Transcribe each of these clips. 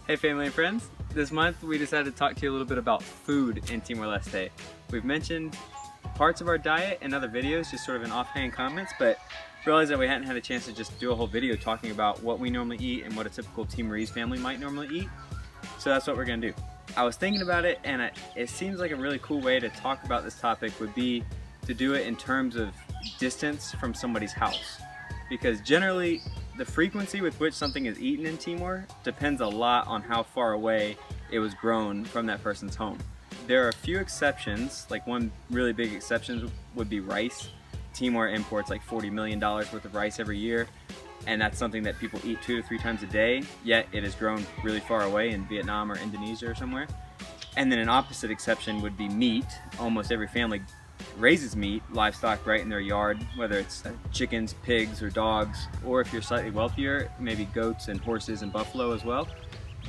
Hey family and friends, this month we decided to talk to you a little bit about food in Timor-Leste. We've mentioned parts of our diet in other videos, just sort of in offhand comments, but realized that we hadn't had a chance to just do a whole video talking about what we normally eat and what a typical Timorese family might normally eat. So that's what we're going to do. I was thinking about it, and it seems like a really cool way to talk about this topic would be to do it in terms of distance from somebody's house. Because generally, the frequency with which something is eaten in Timor depends a lot on how far away it was grown from that person's home. There are a few exceptions, like one really big exception would be rice. Timor imports like $40 million worth of rice every year, and that's something that people eat 2 to 3 times a day, yet it is grown really far away in Vietnam or Indonesia or somewhere. And then an opposite exception would be meat. Almost every family raises meat, livestock, right in their yard, whether it's chickens, pigs, or dogs, or if you're slightly wealthier, maybe goats and horses and buffalo as well.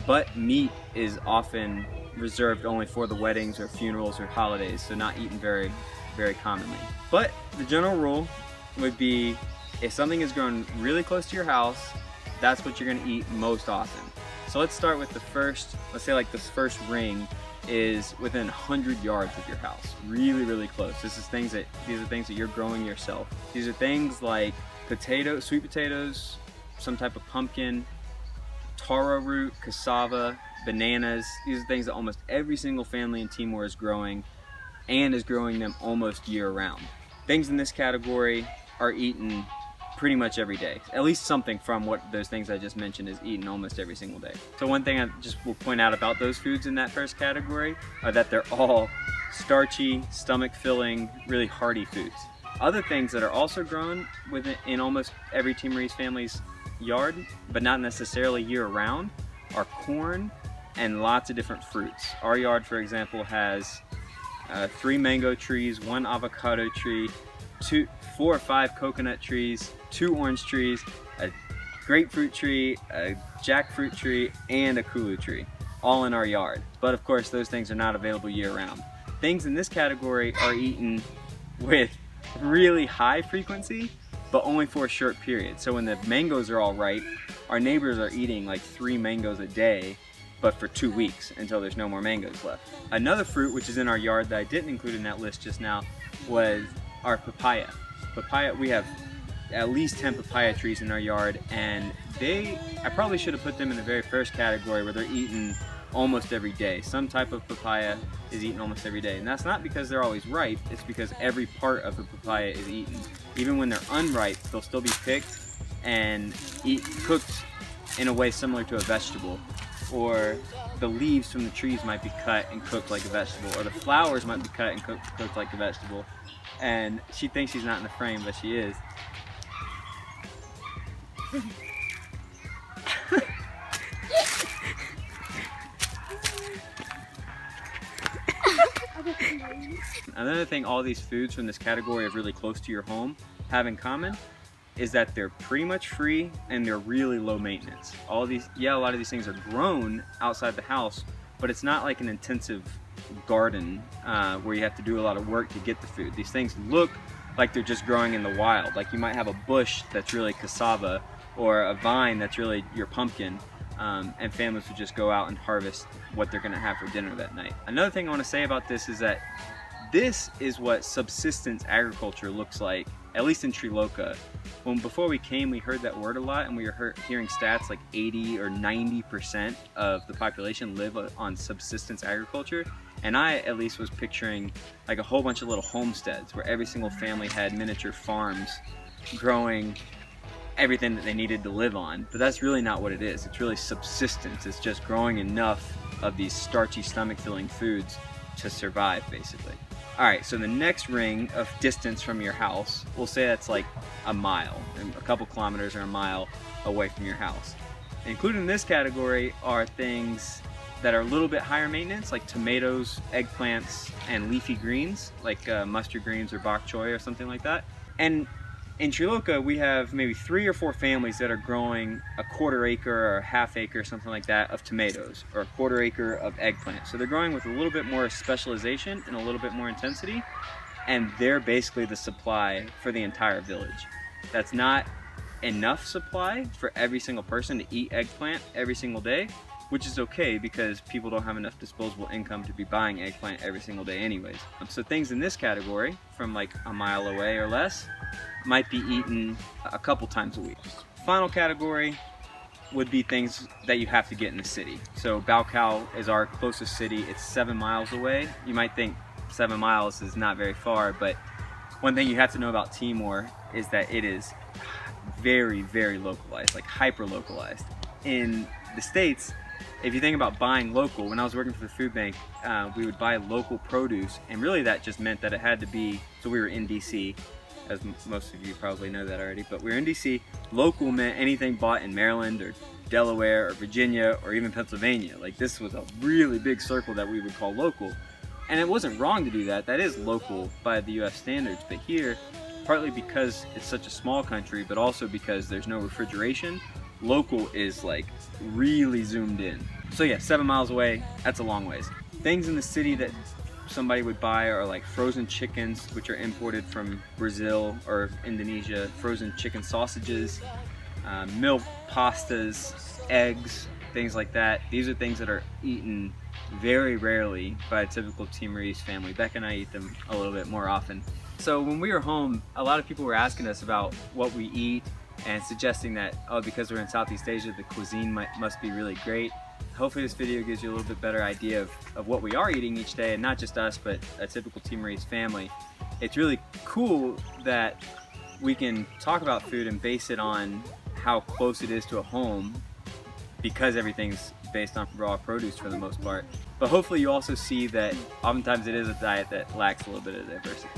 But meat is often reserved only for the weddings or funerals or holidays, so not eaten very, very commonly. But the general rule would be if something is grown really close to your house, that's what you're going to eat most often. So let's start with the first, let's say like this first ring is within 100 yards of your house, really, really close. These are things that you're growing yourself. These are things like potatoes, sweet potatoes, some type of pumpkin, taro root, cassava, bananas. These are things that almost every single family in Timor is growing, and is growing them almost year round. Things in this category are eaten pretty much every day. At least something from what those things I just mentioned is eaten almost every single day. So one thing I just will point out about those foods in that first category are that they're all starchy, stomach-filling, really hearty foods. Other things that are also grown in almost every Timorese family's yard, but not necessarily year-round, are corn and lots of different fruits. Our yard, for example, has 3 mango trees, 1 avocado tree, 4 or 5 coconut trees, 2 orange trees, a grapefruit tree, a jackfruit tree, and a kulu tree, all in our yard. But of course, those things are not available year-round. Things in this category are eaten with really high frequency, but only for a short period. So when the mangoes are all ripe, our neighbors are eating like 3 mangoes a day, but for 2 weeks until there's no more mangoes left. Another fruit which is in our yard that I didn't include in that list just now was our papaya. Papaya, we have at least 10 papaya trees in our yard, and I probably should have put them in the very first category where they're eaten almost every day. Some type of papaya is eaten almost every day, and that's not because they're always ripe, it's because every part of the papaya is eaten. Even when they're unripe, they'll still be picked and cooked in a way similar to a vegetable, or the leaves from the trees might be cut and cooked like a vegetable, or the flowers might be cut and cooked like a vegetable. And she thinks she's not in the frame, but she is. Another thing all these foods from this category of really close to your home have in common is that they're pretty much free and they're really low maintenance. A lot of these things are grown outside the house, but it's not like an intensive garden where you have to do a lot of work to get the food. These things look like they're just growing in the wild. Like you might have a bush that's really cassava or a vine that's really your pumpkin, and families would just go out and harvest what they're gonna have for dinner that night. Another thing I wanna say about this is that this is what subsistence agriculture looks like, at least in Sri Lanka. Before we came, we heard that word a lot, and we were hearing stats like 80 or 90% of the population live on subsistence agriculture. And I at least was picturing like a whole bunch of little homesteads where every single family had miniature farms growing everything that they needed to live on. But that's really not what it is. It's really subsistence. It's just growing enough of these starchy, stomach-filling foods to survive, basically. All right, so the next ring of distance from your house, we'll say that's like a mile, and a couple kilometers or a mile away from your house. Included in this category are things that are a little bit higher maintenance, like tomatoes, eggplants, and leafy greens, like mustard greens or bok choy or something like that. And in Sri Lanka, we have maybe 3 or 4 families that are growing a 1/4 acre or a 1/2 acre, something like that, of tomatoes, or a 1/4 acre of eggplant. So they're growing with a little bit more specialization and a little bit more intensity, and they're basically the supply for the entire village. That's not enough supply for every single person to eat eggplant every single day, which is okay because people don't have enough disposable income to be buying eggplant every single day anyways. So things in this category, from like a mile away or less, might be eaten a couple times a week. Final category would be things that you have to get in the city. So Baucau is our closest city. It's 7 miles away. You might think 7 miles is not very far, but one thing you have to know about Timor is that it is very, very localized, like hyper localized. In the States, if you think about buying local, when I was working for the food bank, we would buy local produce, and really that just meant that it had to be, so we were in DC, as most of you probably know that already, but we were in DC. Local meant anything bought in Maryland or Delaware or Virginia or even Pennsylvania. Like this was a really big circle that we would call local. And it wasn't wrong to do that. That is local by the US standards. But here, partly because it's such a small country, but also because there's no refrigeration, local is like really zoomed in. So yeah, 7 miles away, that's a long ways. Things in the city that somebody would buy are like frozen chickens, which are imported from Brazil or Indonesia, frozen chicken sausages, milk, pastas, eggs, things like that. These are things that are eaten very rarely by a typical Timorese family. Becca and I eat them a little bit more often. So when we were home, a lot of people were asking us about what we eat and suggesting that, oh, because we're in Southeast Asia, the cuisine must be really great. hopefully this video gives you a little bit better idea of what we are eating each day, and not just us, but a typical Timorese family. It's really cool that we can talk about food and base it on how close it is to a home, because everything's based on raw produce for the most part. But hopefully you also see that oftentimes it is a diet that lacks a little bit of diversity.